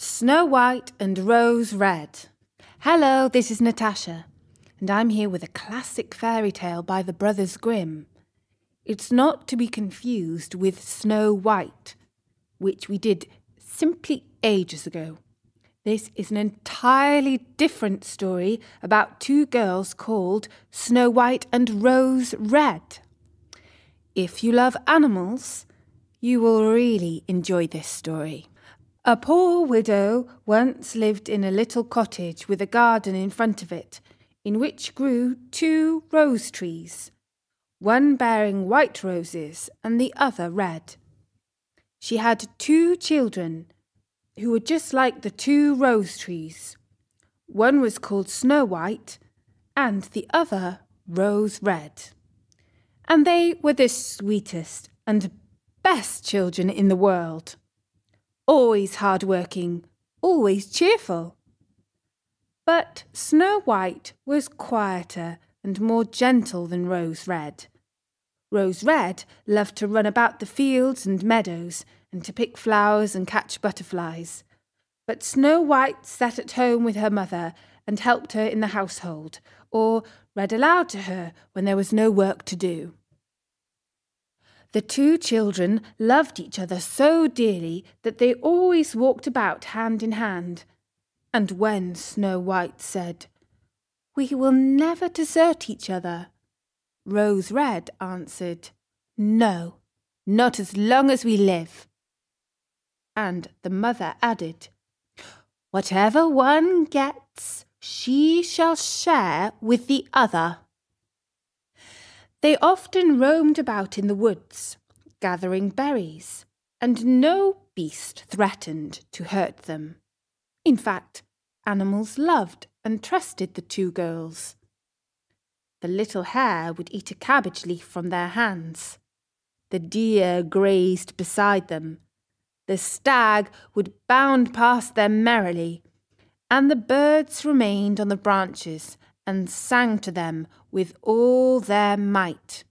Snow White and Rose Red. Hello, this is Natasha, and I'm here with a classic fairy tale by the Brothers Grimm. It's not to be confused with Snow White, which we did simply ages ago. This is an entirely different story about two girls called Snow White and Rose Red. If you love animals, you will really enjoy this story. A poor widow once lived in a little cottage with a garden in front of it, in which grew 2 rose trees, one bearing white roses and the other red. She had 2 children, who were just like the 2 rose trees. One was called Snow White, and the other Rose Red. And they were the sweetest and best children in the world. Always hard-working, always cheerful. But Snow White was quieter and more gentle than Rose Red. Rose Red loved to run about the fields and meadows and to pick flowers and catch butterflies. But Snow White sat at home with her mother and helped her in the household, or read aloud to her when there was no work to do. The 2 children loved each other so dearly that they always walked about hand in hand. And when Snow White said, "We will never desert each other," Rose Red answered, "No, not as long as we live." And the mother added, "Whatever one gets, she shall share with the other." They often roamed about in the woods, gathering berries, and no beast threatened to hurt them. In fact, animals loved and trusted the 2 girls. The little hare would eat a cabbage leaf from their hands. The deer grazed beside them. The stag would bound past them merrily, and the birds remained on the branches and sang to them with all their might.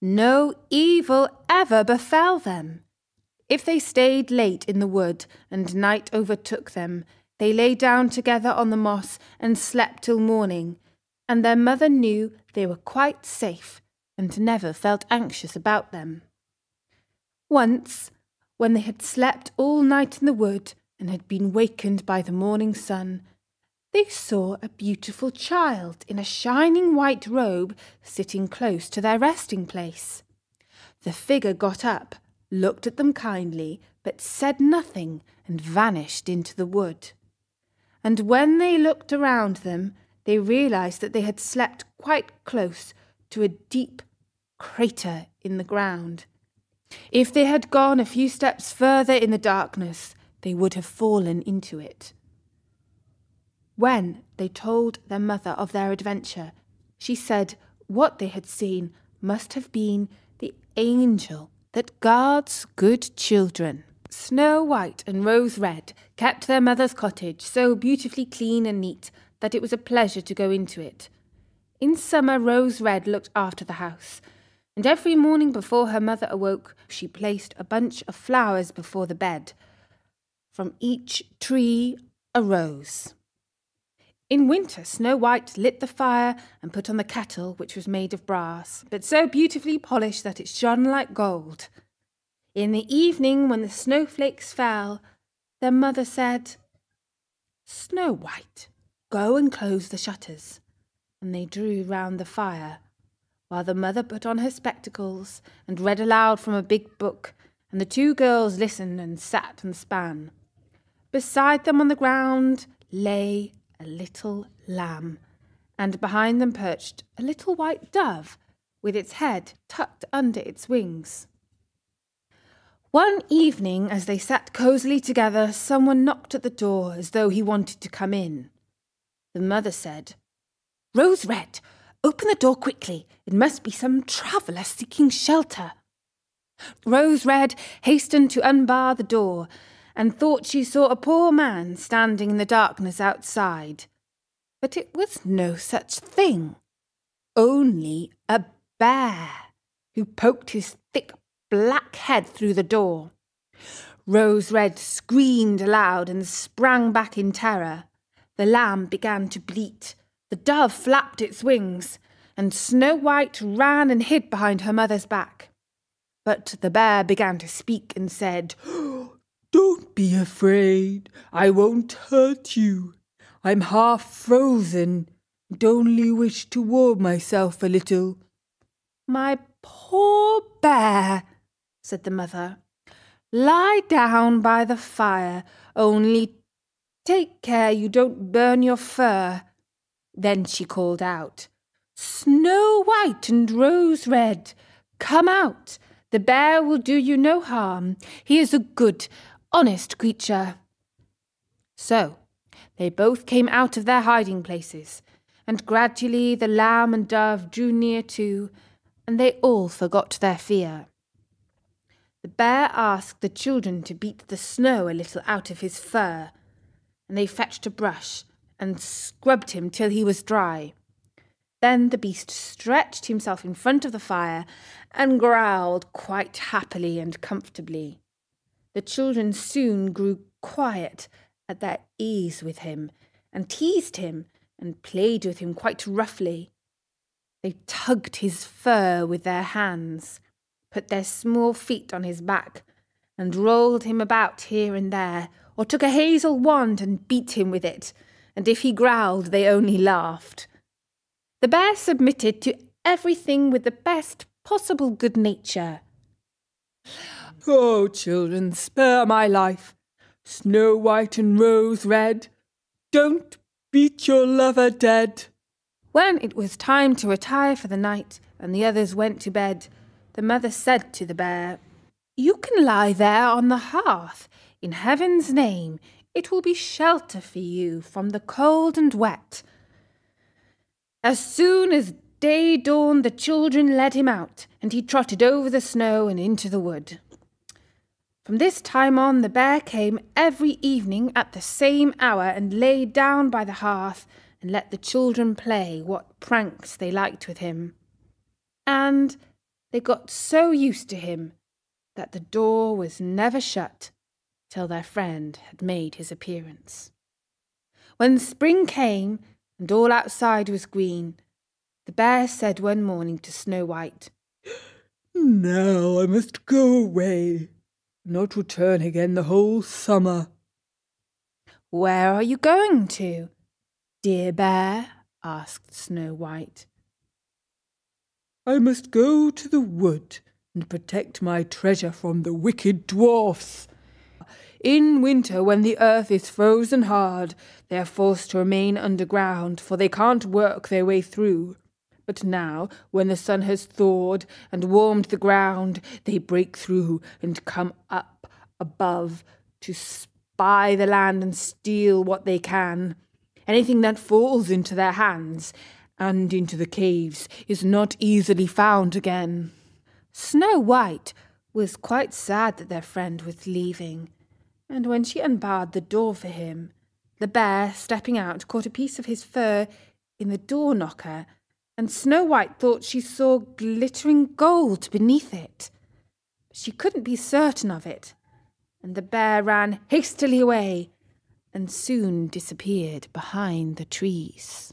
No evil ever befell them. If they stayed late in the wood and night overtook them, they lay down together on the moss and slept till morning, and their mother knew they were quite safe and never felt anxious about them. Once, when they had slept all night in the wood and had been wakened by the morning sun, they saw a beautiful child in a shining white robe sitting close to their resting place. The figure got up, looked at them kindly, but said nothing and vanished into the wood. And when they looked around them, they realized that they had slept quite close to a deep crater in the ground. If they had gone a few steps further in the darkness, they would have fallen into it. When they told their mother of their adventure, she said what they had seen must have been the angel that guards good children. Snow White and Rose Red kept their mother's cottage so beautifully clean and neat that it was a pleasure to go into it. In summer, Rose Red looked after the house, and every morning before her mother awoke, she placed a bunch of flowers before the bed. From each tree, a rose. In winter, Snow White lit the fire and put on the kettle, which was made of brass, but so beautifully polished that it shone like gold. In the evening, when the snowflakes fell, their mother said, "Snow White, go and close the shutters," and they drew round the fire, while the mother put on her spectacles and read aloud from a big book, and the 2 girls listened and sat and span. Beside them on the ground lay a little lamb, and behind them perched a little white dove with its head tucked under its wings. One evening, as they sat cosily together, someone knocked at the door as though he wanted to come in. The mother said, "Rose Red, open the door quickly. It must be some traveller seeking shelter." Rose Red hastened to unbar the door and thought she saw a poor man standing in the darkness outside. But it was no such thing, only a bear, who poked his thick black head through the door. Rose Red screamed aloud and sprang back in terror. The lamb began to bleat, the dove flapped its wings, and Snow White ran and hid behind her mother's back. But the bear began to speak and said, "Don't be afraid, I won't hurt you. I'm half frozen and only wish to warm myself a little." "My poor bear," said the mother, "lie down by the fire, only take care you don't burn your fur." Then she called out, "Snow White and Rose Red, come out. The bear will do you no harm. He is a good, honest creature." So they both came out of their hiding places, and gradually the lamb and dove drew near too, and they all forgot their fear. The bear asked the children to beat the snow a little out of his fur, and they fetched a brush and scrubbed him till he was dry. Then the beast stretched himself in front of the fire and growled quite happily and comfortably. The children soon grew quiet at their ease with him, and teased him and played with him quite roughly. They tugged his fur with their hands, put their small feet on his back, and rolled him about here and there, or took a hazel wand and beat him with it, and if he growled they only laughed. The bear submitted to everything with the best possible good nature. "Oh, children, spare my life. Snow White and Rose Red, don't beat your lover dead." When it was time to retire for the night and the others went to bed, the mother said to the bear, "You can lie there on the hearth. In heaven's name, it will be shelter for you from the cold and wet." As soon as day dawned, the children led him out, and he trotted over the snow and into the wood. From this time on, the bear came every evening at the same hour and lay down by the hearth and let the children play what pranks they liked with him. And they got so used to him that the door was never shut till their friend had made his appearance. When spring came and all outside was green, the bear said one morning to Snow White, "Now I must go away, not return again the whole summer." "Where are you going to, dear bear?" asked Snow White. "I must go to the wood and protect my treasure from the wicked dwarfs. In winter, when the earth is frozen hard, they are forced to remain underground, for they can't work their way through. But now, when the sun has thawed and warmed the ground, they break through and come up above to spy the land and steal what they can. Anything that falls into their hands and into the caves is not easily found again." Snow White was quite sad that their friend was leaving, and when she unbarred the door for him, the bear, stepping out, caught a piece of his fur in the door knocker, and Snow White thought she saw glittering gold beneath it. But she couldn't be certain of it, and the bear ran hastily away and soon disappeared behind the trees.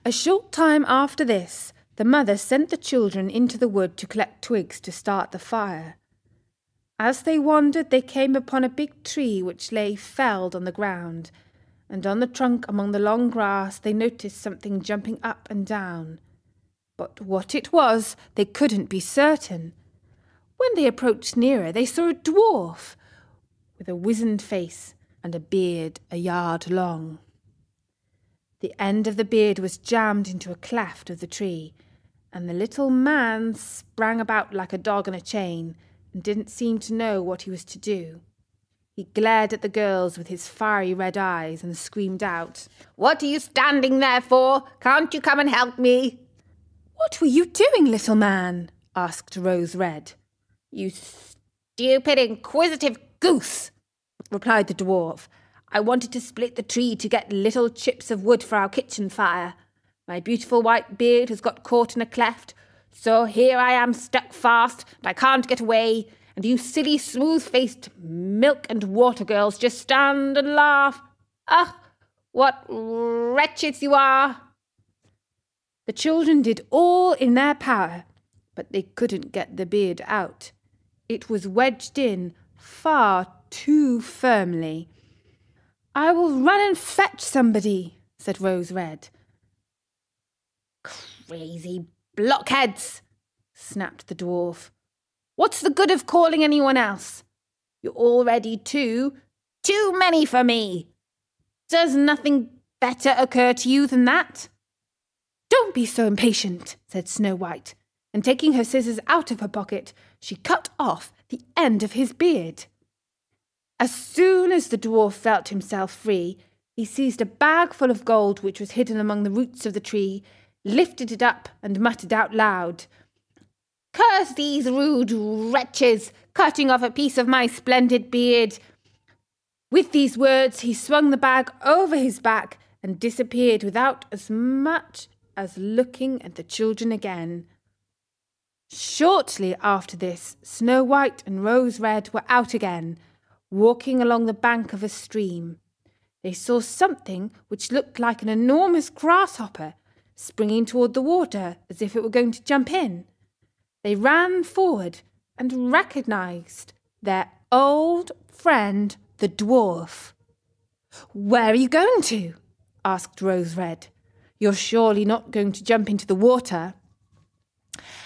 A short time after this, the mother sent the children into the wood to collect twigs to start the fire. As they wandered, they came upon a big tree which lay felled on the ground, and on the trunk among the long grass they noticed something jumping up and down. But what it was, they couldn't be certain. When they approached nearer, they saw a dwarf with a wizened face and a beard a yard long. The end of the beard was jammed into a cleft of the tree, and the little man sprang about like a dog on a chain and didn't seem to know what he was to do. He glared at the girls with his fiery red eyes and screamed out, "What are you standing there for? Can't you come and help me?" "What were you doing, little man?" asked Rose Red. "You stupid, inquisitive goose," replied the dwarf. "I wanted to split the tree to get little chips of wood for our kitchen fire. My beautiful white beard has got caught in a cleft, so here I am stuck fast, and I can't get away, And you silly, smooth-faced milk and water girls just stand and laugh. Ah, what wretches you are! The children did all in their power, but they couldn't get the beard out. It was wedged in far too firmly. "I will run and fetch somebody," said Rose Red. "Crazy blockheads," snapped the dwarf. "What's the good of calling anyone else? You're already too many for me. Does nothing better occur to you than that?" "Don't be so impatient," said Snow White, and taking her scissors out of her pocket, she cut off the end of his beard. As soon as the dwarf felt himself free, he seized a bag full of gold which was hidden among the roots of the tree, lifted it up, and muttered out loud, "Curse these rude wretches, cutting off a piece of my splendid beard." With these words he swung the bag over his back and disappeared without as much as looking at the children again. Shortly after this, Snow White and Rose Red were out again, walking along the bank of a stream. They saw something which looked like an enormous grasshopper springing toward the water as if it were going to jump in. They ran forward and recognized their old friend, the dwarf. "Where are you going to?" asked Rose Red. "You're surely not going to jump into the water."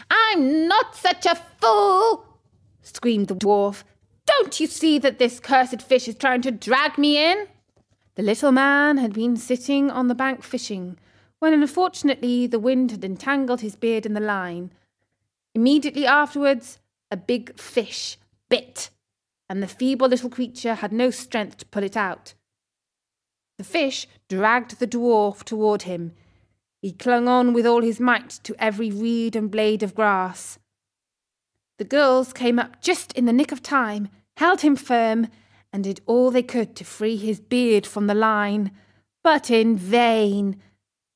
"I'm not such a fool!" screamed the dwarf. "Don't you see that this cursed fish is trying to drag me in?" The little man had been sitting on the bank fishing, when unfortunately the wind had entangled his beard in the line. Immediately afterwards, a big fish bit, and the feeble little creature had no strength to pull it out. The fish dragged the dwarf toward him. He clung on with all his might to every reed and blade of grass. The girls came up just in the nick of time, held him firm, and did all they could to free his beard from the line, but in vain.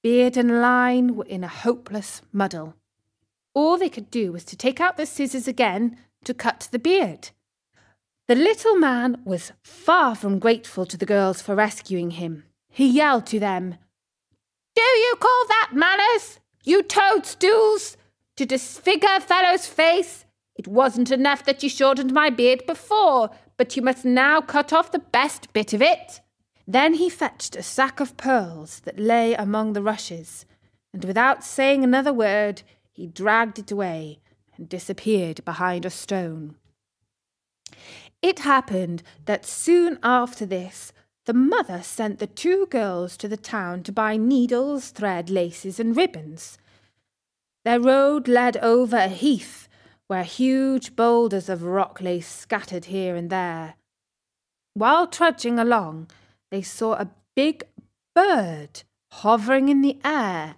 Beard and line were in a hopeless muddle. All they could do was to take out the scissors again to cut the beard. The little man was far from grateful to the girls for rescuing him. He yelled to them, "Do you call that manners, you toadstools, to disfigure a fellow's face? It wasn't enough that you shortened my beard before, but you must now cut off the best bit of it." Then he fetched a sack of pearls that lay among the rushes, and without saying another word, he dragged it away and disappeared behind a stone. It happened that soon after this, the mother sent the two girls to the town to buy needles, thread, laces, and ribbons. Their road led over a heath, where huge boulders of rock lay scattered here and there. While trudging along, they saw a big bird hovering in the air,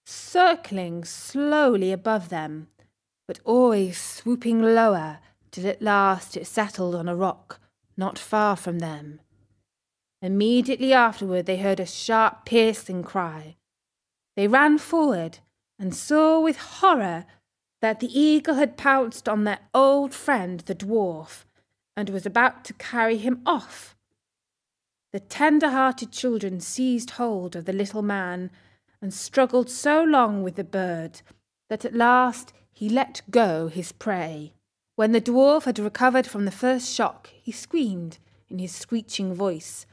circling slowly above them, but always swooping lower till at last it settled on a rock not far from them. Immediately afterward they heard a sharp, piercing cry. They ran forward and saw with horror that the eagle had pounced on their old friend the dwarf and was about to carry him off. The tender-hearted children seized hold of the little man and struggled so long with the bird that at last he let go his prey. When the dwarf had recovered from the first shock, he screamed in his screeching voice,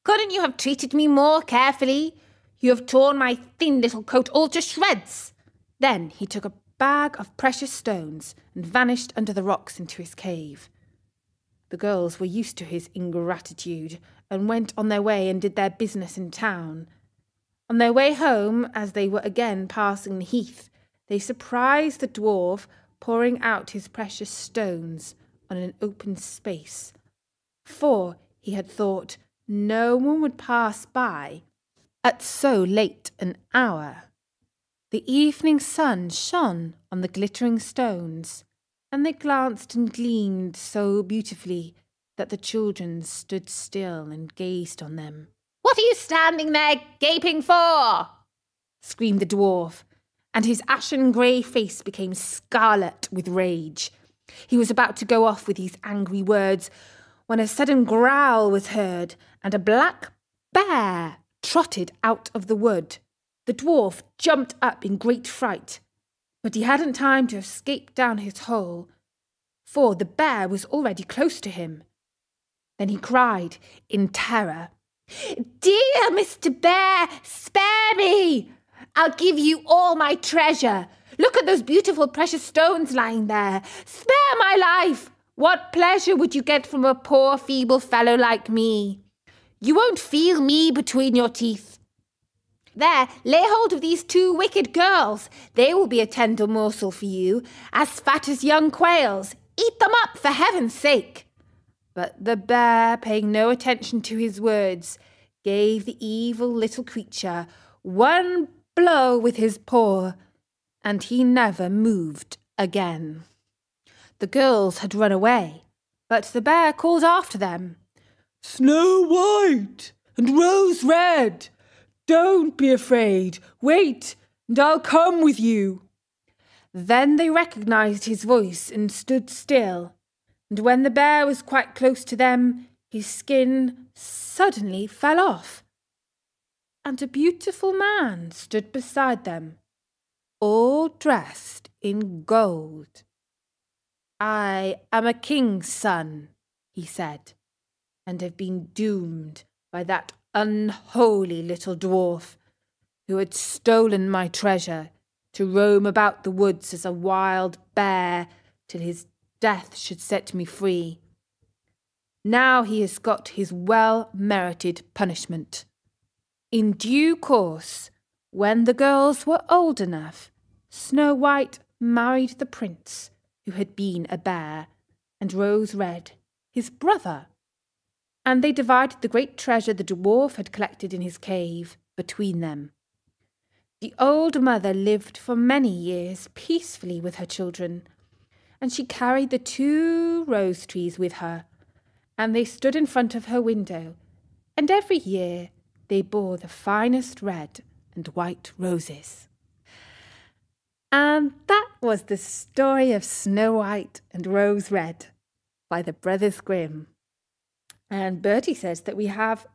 "Couldn't you have treated me more carefully? You have torn my thin little coat all to shreds." Then he took a bag of precious stones and vanished under the rocks into his cave. The girls were used to his ingratitude and went on their way and did their business in town. On their way home, as they were again passing the heath, they surprised the dwarf pouring out his precious stones on an open space, for he had thought no one would pass by at so late an hour. The evening sun shone on the glittering stones, and they glanced and gleamed so beautifully that the children stood still and gazed on them. "What are you standing there gaping for?" screamed the dwarf, and his ashen grey face became scarlet with rage. He was about to go off with these angry words when a sudden growl was heard and a black bear trotted out of the wood. The dwarf jumped up in great fright, but he hadn't time to escape down his hole, for the bear was already close to him. Then he cried in terror, "Dear Mr. Bear, spare me! I'll give you all my treasure. Look at those beautiful precious stones lying there. Spare my life! What pleasure would you get from a poor feeble fellow like me? You won't feel me between your teeth. There, lay hold of these two wicked girls. They will be a tender morsel for you, as fat as young quails. Eat them up, for heaven's sake." But the bear, paying no attention to his words, gave the evil little creature one blow with his paw, and he never moved again. The girls had run away, but the bear called after them, "Snow White and Rose Red, don't be afraid. Wait, and I'll come with you." Then they recognized his voice and stood still, and when the bear was quite close to them, his skin suddenly fell off, and a beautiful man stood beside them, all dressed in gold. "I am a king's son," he said, "and have been doomed by that unholy little dwarf who had stolen my treasure to roam about the woods as a wild bear till his death should set me free. Now he has got his well-merited punishment. In due course, when the girls were old enough, Snow White married the prince, who had been a bear, and Rose Red, his brother, and they divided the great treasure the dwarf had collected in his cave between them. The old mother lived for many years peacefully with her children, and she carried the 2 rose trees with her, and they stood in front of her window, and every year they bore the finest red and white roses. And that was the story of Snow White and Rose Red by the Brothers Grimm. And Bertie says that we have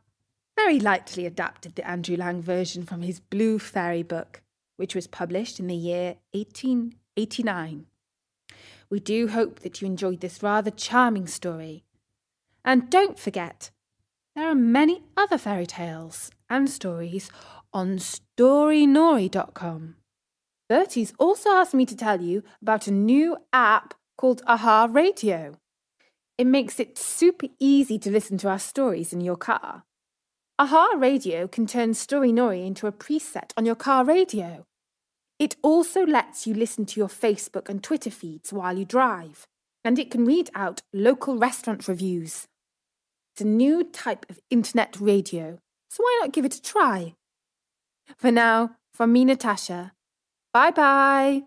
very lightly adapted the Andrew Lang version from his Blue Fairy book, which was published in the year 1889. We do hope that you enjoyed this rather charming story. And don't forget, there are many other fairy tales and stories on storynori.com. Bertie's also asked me to tell you about a new app called Aha Radio. It makes it super easy to listen to our stories in your car. Aha Radio can turn Story Nori into a preset on your car radio. It also lets you listen to your Facebook and Twitter feeds while you drive, and it can read out local restaurant reviews. It's a new type of internet radio, so why not give it a try? For now, from me, Natasha, bye-bye.